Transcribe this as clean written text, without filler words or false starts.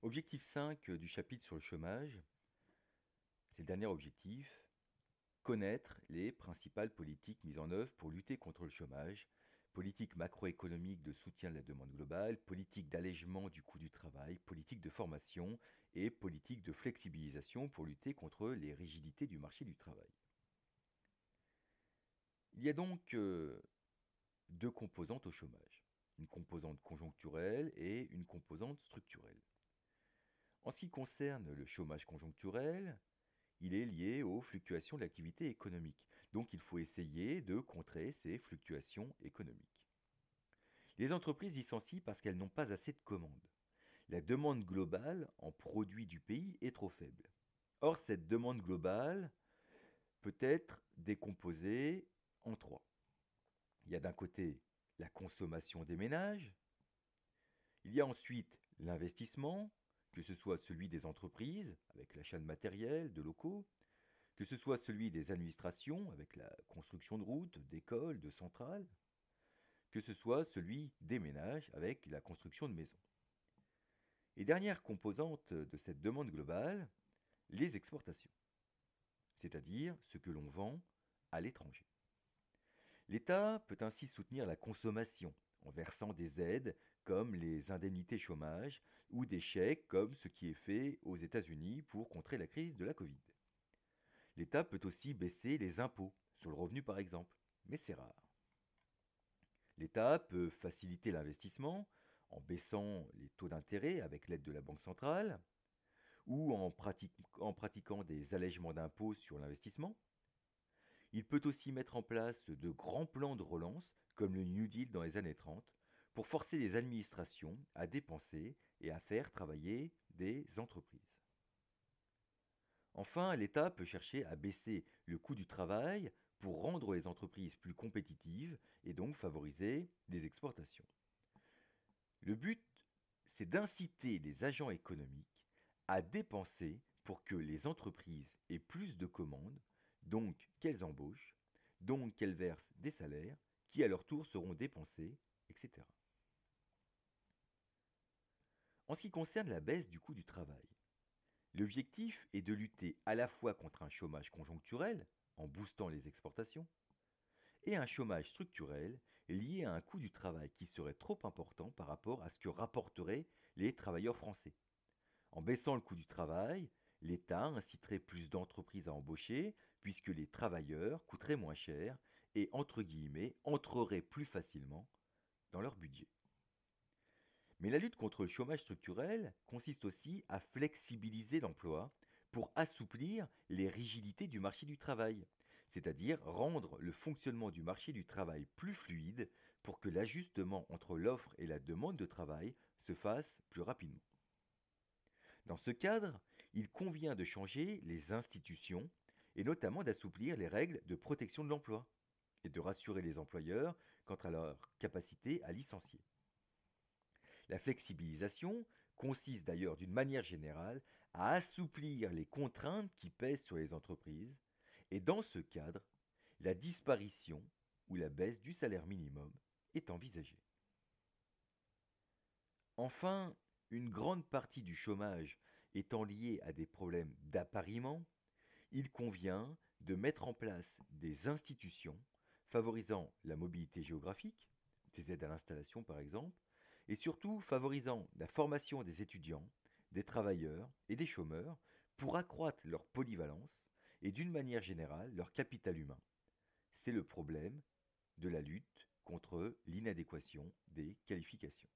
Objectif 5 du chapitre sur le chômage, c'est le dernier objectif, connaître les principales politiques mises en œuvre pour lutter contre le chômage, politique macroéconomique de soutien de la demande globale, politique d'allègement du coût du travail, politique de formation et politique de flexibilisation pour lutter contre les rigidités du marché du travail. Il y a donc deux composantes au chômage, une composante conjoncturelle et une composante structurelle. En ce qui concerne le chômage conjoncturel, il est lié aux fluctuations de l'activité économique. Donc il faut essayer de contrer ces fluctuations économiques. Les entreprises licencient parce qu'elles n'ont pas assez de commandes. La demande globale en produits du pays est trop faible. Or, cette demande globale peut être décomposée en trois. Il y a d'un côté la consommation des ménages, il y a ensuite l'investissement, que ce soit celui des entreprises, avec l'achat de matériel, de locaux, que ce soit celui des administrations, avec la construction de routes, d'écoles, de centrales, que ce soit celui des ménages, avec la construction de maisons. Et dernière composante de cette demande globale, les exportations, c'est-à-dire ce que l'on vend à l'étranger. L'État peut ainsi soutenir la consommation en versant des aides comme les indemnités chômage ou des chèques comme ce qui est fait aux États-Unis pour contrer la crise de la Covid. L'État peut aussi baisser les impôts, sur le revenu par exemple, mais c'est rare. L'État peut faciliter l'investissement en baissant les taux d'intérêt avec l'aide de la Banque centrale ou en pratiquant des allègements d'impôts sur l'investissement. Il peut aussi mettre en place de grands plans de relance, comme le New Deal dans les années 30, pour forcer les administrations à dépenser et à faire travailler des entreprises. Enfin, l'État peut chercher à baisser le coût du travail pour rendre les entreprises plus compétitives et donc favoriser des exportations. Le but, c'est d'inciter les agents économiques à dépenser pour que les entreprises aient plus de commandes, donc qu'elles embauchent, donc qu'elles versent des salaires qui à leur tour seront dépensés, etc. En ce qui concerne la baisse du coût du travail, l'objectif est de lutter à la fois contre un chômage conjoncturel, en boostant les exportations, et un chômage structurel lié à un coût du travail qui serait trop important par rapport à ce que rapporteraient les travailleurs français. En baissant le coût du travail, l'État inciterait plus d'entreprises à embaucher, puisque les travailleurs coûteraient moins cher et, entre guillemets, entreraient plus facilement dans leur budget. Mais la lutte contre le chômage structurel consiste aussi à flexibiliser l'emploi pour assouplir les rigidités du marché du travail, c'est-à-dire rendre le fonctionnement du marché du travail plus fluide pour que l'ajustement entre l'offre et la demande de travail se fasse plus rapidement. Dans ce cadre, il convient de changer les institutions et notamment d'assouplir les règles de protection de l'emploi et de rassurer les employeurs quant à leur capacité à licencier. La flexibilisation consiste d'ailleurs d'une manière générale à assouplir les contraintes qui pèsent sur les entreprises et dans ce cadre, la disparition ou la baisse du salaire minimum est envisagée. Enfin, une grande partie du chômage étant liée à des problèmes d'appariement, il convient de mettre en place des institutions favorisant la mobilité géographique, des aides à l'installation par exemple, et surtout favorisant la formation des étudiants, des travailleurs et des chômeurs pour accroître leur polyvalence et d'une manière générale leur capital humain. C'est le problème de la lutte contre l'inadéquation des qualifications.